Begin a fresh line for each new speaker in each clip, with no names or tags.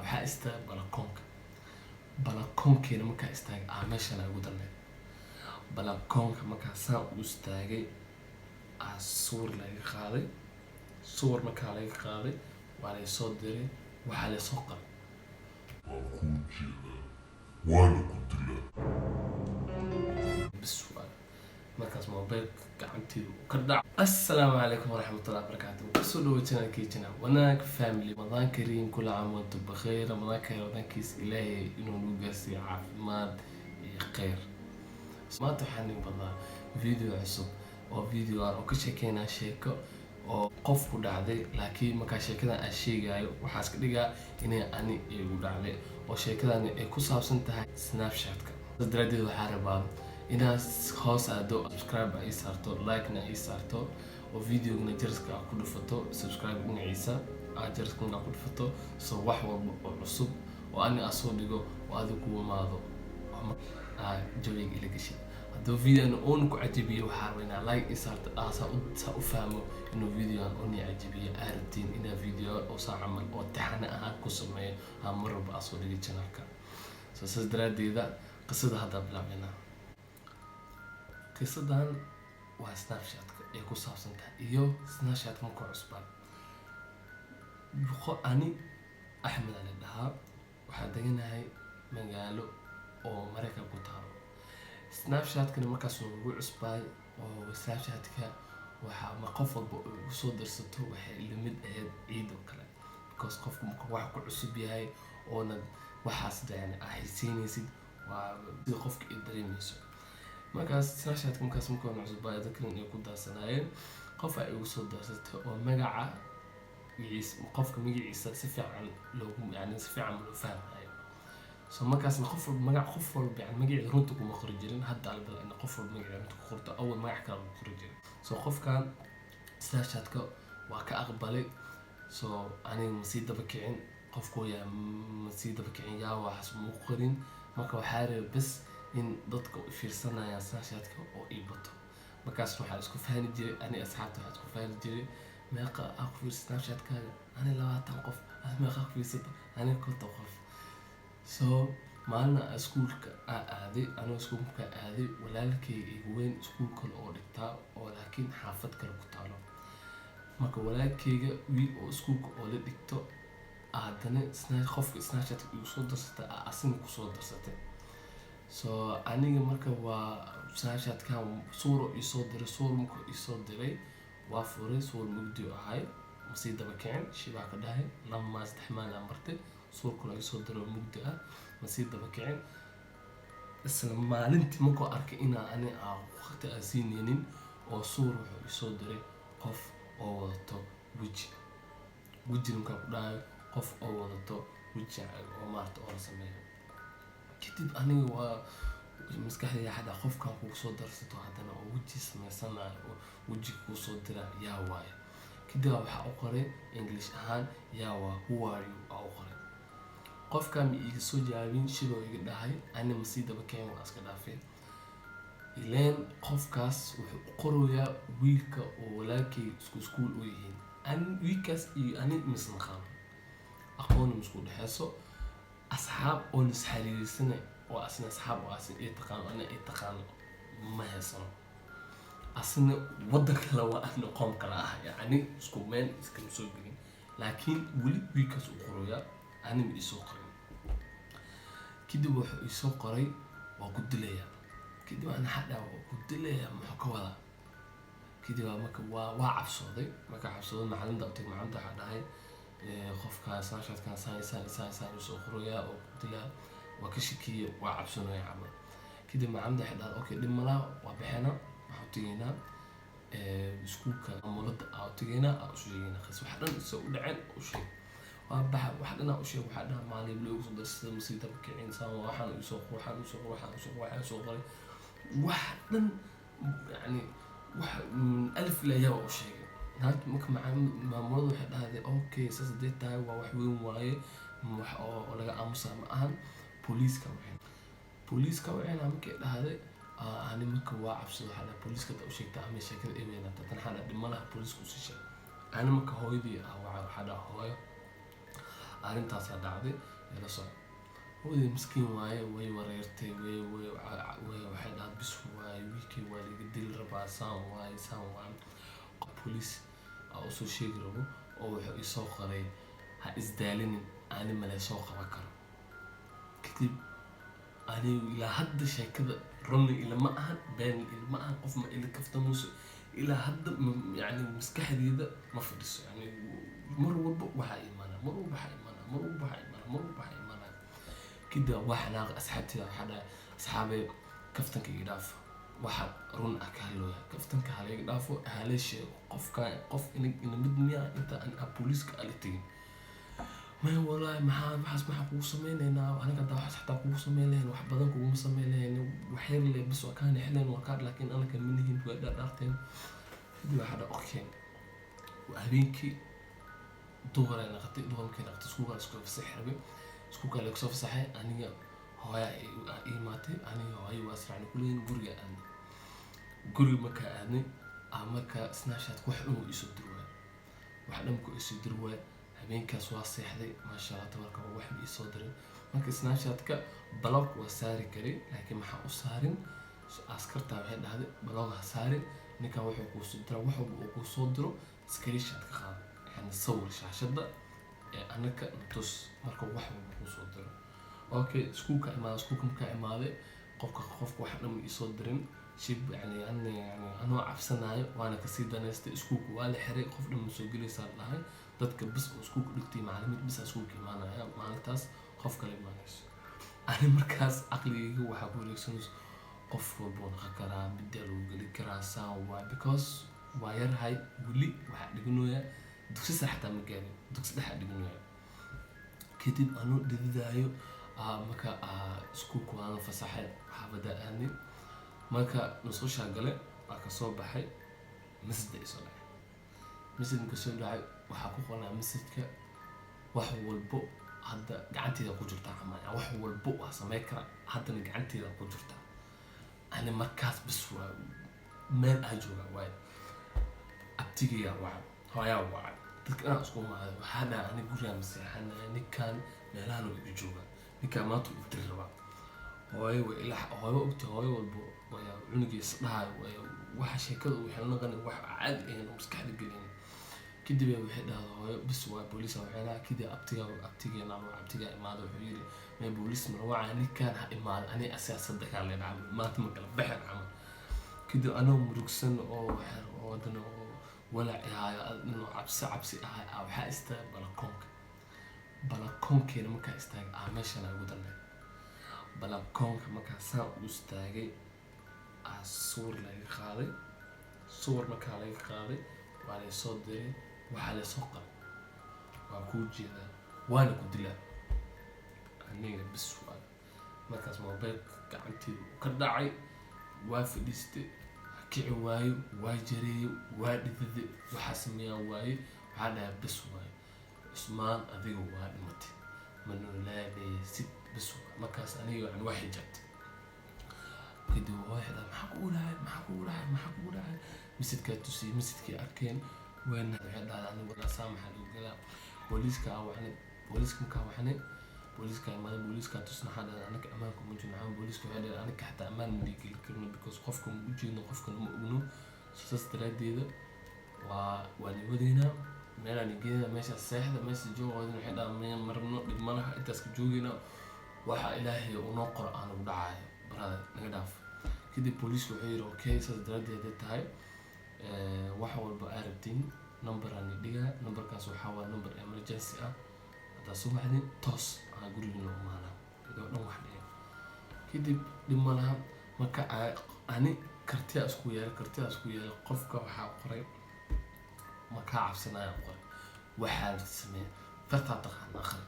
waxaa istaagay balakoonkeena markaa istaagay meeshan ugu darneed balakoonka markaa saan u istaagay suur laga qaaday suur markaa laga qaaday waa la soo diray waxaa la soo qalay waana ku dilaa bas markaas mobilka gacanteedu ka dhac. Assalaamu calaykum waraxmatullahi wabarakaatuh. Kusoo dhawaad channelkeena wanaag family Ramadan Kareem kula caam wa antum bikhair. Ramadanka wadankiisa Ilaahay inuu nagu gaarsiiyo caafimaad iyo khayr. Maanta waxaan badaa video cusub oo video aan ka sheekeynaa sheeko oo qof ku dhacday laakiin marka sheekada aan sheegayo waxa iska dhigaa inay ani igu dhacday oo sheekadan ay ku saabsan tahay Snapchat-ka. Dadreed waxaa rabaa inaad hoos aado subscribe ay saarto like na ay saarto oo video-gana jarska ku dhufato subscribe dhinaciisa jarska ku dhufato soo wax walba oo cusub oo ani asoo dhigo oo adigu ku imaado jawiga ila gashay. Haddii video-na uu ku cajibiyo waxaa rabaa like ay saarto sa u fahmo inuu video-an uu cajibiyo aragtiin ina video oo saacamal oo taxana ah ku sameeyo marba asoo dhigi channel-ka. So sadaradeeda qisada hadda bilaabina. qisadan waa Snapchat-ka ee ku saabsan tahay iyo Snapchat markuu cusbaan ani Axmed aan dhahaa waxaan deganahay magaalo oo Mareykan ku taalo. Snapchat-ka markaas uu cusbay oo Snapchat-ka waxa ma qof walba uu soo dirsato waxay limid ahayd ciid oo kale because qofku markuu wax ku cusub yahay oo waxaas daan ahaysiinaysid waa qofka dareemayso. markaas Snapchat-ka markaas markuu cusbay dadkan ay ku daasanaayeen qof ay ugu soo darsatay oo magaca qofka magaciisa si fiican loogu si fiican loo fahmayo. So markaas qof magac qof walba magaciisa runta kuma qori jirin hadda albal in qof walba magaciisa runta ku qorto awal magac kale ku qori jirin. So qofkan Snapchat-ka waa ka aqbalay so aniga ma sii daba kicin qofku yaa ma sii daba kicin yaa wax mu qorin marka waxaa rabay bas in dadka fiirsanayaan Snapchat-ka oo iibato. markaas waxaa isku fahmi jiray ani asxaabta waxaa isku fahmi jiray meeqa ku Snapchat-ka ani 20 qof meeqa ku fiirsato ani 50 qof. So maalna iskuulka aaday ana iskuulka aaday walaalkay igu weyn iskuulka oo dhigtaa oo laakiin xaafad kale ku taalo. marka walaalkayga wiil oo iskuulka oo la dhigto aadana qofka Snapchat-ka uu soo darsatay asina ku soo darsatay. So aniga marka waa Snapchat-ka suuro isoo diray suurmku isoo diray waa furay suur mugdi ahay masii daba kicin shibaa ka dhahay lama isticmaal martay suurku la isoo diray mugdi masii daba kicin isla maalintii markuu arkay in ani waqti asiinaynin oo suur wuxuu isoo diray qof oo wadato wajinka ku dhahay qof oo wadato wajiga oo maarta oo sameeyo. kadib aniga waa maskaxdayda hada qofkan ku soo darsato hadana oo waji sameysanayo oo waji ku soo dira yaa waay. kadib waxa uu qoray English ahaan yaa waa who are you oo qoray qofkan iga soo jawaabin shiloo iga dhahay ani ma sii daba keen waa iska dhaafay ileen qofkaas wuxuu qorayaa wiilka oo walaalkay iskuul u yihiin wiilkaas iyo ani misnaqaan aqoon isku dhaxayso asxaab oo nisxariirsana oo asna asxaab oo asna ay taqaan ana ay taqaan ma haysan asna wada kala waa asna qoom kala yani isku meel iska soo gelin laakiin wali wiilkaas uu qoraya ani ma isoo qorin. kadib wuxuu isoo qoray waa ku dilaya kadib ana hada waa ku dilaya ma ka wada kadib marka waa cabsooday marka cabsooday macallinta u tagay macallinta waxa dhahay qofka Snapchat-ka saan soo qoraya oo dila waa ka shakiyo waa cabsanaya camal. kadib macallinta waxa dhahay okay dhimala waa bixina waxa tagayna iskuulka amulada tagayna u sheegayna qas wax dhan soo u dhaceen u sheeg waa baxa wax dhan u sheeg waxa dhan maalin loo soo darsay masiida kicin saan waxaan u soo qoray wax dhan yani wax alif la yaa u sheegay marka maamuladu waxay dhahdeen okay saas deetaa waa wax weyn waaye wax oo laga aamusa ma ahan poliiska waxay markay dhahday ani marka waa cabsado waxa poliiska u sheegtay ama sheekada ay weynata tan dhimalaha poliisku u sheegay ani marka hooyadii waxa dhahay hooyo arrintaasaa dhacday ila soco hooyadii miskiin waaye way wareertay waxay dhahay bis waaye wiilkii waa laga dili rabaa saan waaye police usoo sheegi rabo oo wuxuu isoo qoray ha isdaalinin ani male soo qaban karo kadib anigu ilaa hadda sheekada runni ilama ahan been ilama ahan qof ma ila kaftamuuso ilaa hadda yani maskaxdeeda ma fadhiso yani mar walba waxaa imaanaa كده واحد ناقص أصحابتي حدا أصحابي كفتن كي يدافع واحد رون أكهلو كفتن كهالي يدافع هاليش قف إن بدنيا أنت أن أبوليس كالتين ما والله ما حاس ما حقوق سمين هنا أنا قد أحس حتى حقوق سمين هنا واحد بدن قوم سمين هنا وحير لي بس وكان يحلن وكان لكن أنا كان مني هند وقدر دارتين دي واحد أوكي وأبينكي دغري أنا قلت دغري كنا قلت سكوك على سكوك في السحر بي سكوك على كسوف صحي أنا هواي إيماتي أنا هواي واسرع كلين جوري أنا جوري مكاني أمريكا سناشات وحنو يصدروا وحنمكو يصدروا هبين كسوا صحي ما شاء الله تبارك الله وحن يصدرين ممكن سناشات بلوك وساري كري لكن ما حقو سارين أسكرت هذا بلوك ساري نكا وحو يصدروا وحو يصدروا سكريشات كخان يعني صور شاشة أنا كنتوس مركو واحد بقول أوكي سكوكا مكا إمادة قفك واحد من يصدرين شيب يعني أنا عفسناي وأنا كسيد أنا سكوك ولا حريق قف لما سوقي صار لهاي ضدك بس سكوك دكتي معلمي بس سكوكي معنا تاس قفك اللي مانيش أنا مركز عقلي هو حبولي سنوس قف بون خكرا بدلو قلي كراسة because واير هاي ولي واحد يقولوا دكتور حتى مكاني دكتور حد يقولوا كتب أنا ديدايو مكا سكوك وأنا فصحي حابدا أني مكا نصوش هقلة مكا صوب بحي مسجد إسرائيل مسجد مكسور داعي وحقوق أنا مسجدك وحو البو هذا قعنتي ذا كوجرتا عمال وحو البو هسميكرا هذا اللي قعنتي ذا كوجرتا أنا مركز بسوا ما أجوا وايد أبتيجي يا وعد هاي وعد dadka isku maado waxaana ani guriga maseexana ninkan meelaha lagu jooga ninkan maanta u dirraba hooyo way ilaa hooyo ogta hooyo walbo way cunugiisa dhahay waxa sheekada uu xilnaqan wax caadi ah oo maskaxda gelin kadib waxay dhahdaa hooyo bis waa booliis waxayna kadib abtigeena ama abtiga imaado wuxuu yiri mee booliis ma waa ninkan ha imaado ani asaas dagaal leeyahay maanta ma kala baxan ama kadib anoo murugsan oo waxar oo wadana ولا إنه عبسي أو حاسته بلكونك لما كان استاج عماش أنا أقول لك بلكونك ما كان سان استاجي الصور اللي خالي صور ما كان عليه خالي وعلى صدري وعلى سقر وأكوجي ذا وأنا كنت لا أني بالسؤال ما كان اسمه بيت قعدتي وكدعي وافدستي كيع واي واجري وادث وحسميا واي وهذا بس واي عثمان أذيو واحد متي منو لا بست بس ما كاس أنا يعني واحد جت كده واحد ما حقولها مسد كاتوسي مسد كي أركين وين هذا أنا ولا سامح ولا بوليس كأوحنا بوليس كأوحنا بوليس كأمان بوليس كاتوسنا هذا أنا كأمانكم مجنون عام بوليس كهذا أنا كحتى أمان من ديك الكلمة because قفكم مجنون قفكم مؤمنون ساس ترى ده واني ودينا مالا نجينا ماشي الساحة ماشي جو غادي حدا من مرمنا بالمرة أنت سكجوجنا وحا إلهي ونقرأ أنا بدعاء برا نقدف كده بوليس وحير أوكي ساس ترى ده تاي وحول بقاربتين نمبر أنا ديجا نمبر كاسو حاول نمبر emergency هذا سو بعدين توس أنا أقول له مالا إذا نوع واحد كده لما لها مكا أنا كرتي أسكويا قفك وحاقري مكا عفسنا يقري وحال تسميه فرتا تقعد آخر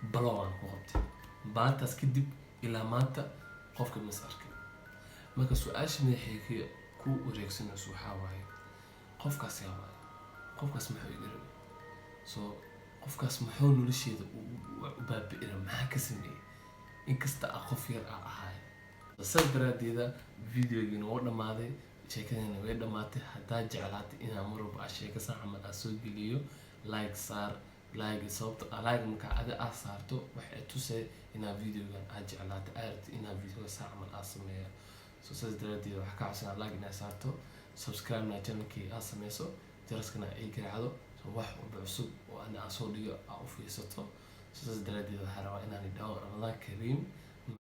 بلوان وقبتي بانتاس كدب إلى مانتا قفك مسارك مكا سؤالش من حيكي كو وريكسنا سو حاواي قفك سيواي قفك اسمحو يقرب qofkaas muxuu nolosheeda u baabi'ina maxaa ka sameeyay inkasta qof yar ahay soo daraadeeda videogiina waa dhamaaday sheekadina way dhamaatay hadaa jeclaatay inaan mar walba sheeko sax ama soo geliyo like saar like sababta like marka aad saarto waxay tusay inaa videogan aad jeclaato aad inaa video saac mal aad sameeyo so sidaas daraadeed waxa ka codsanaa like inaa saarto subscribe na channelkii aad sameyso jaraskana ay garaacdo so wax walba cusub oo aan soo dhigo aad u fiirsato so sidaas daraadeed waxaan rabaa inaan idhaho Ramadaan Kariim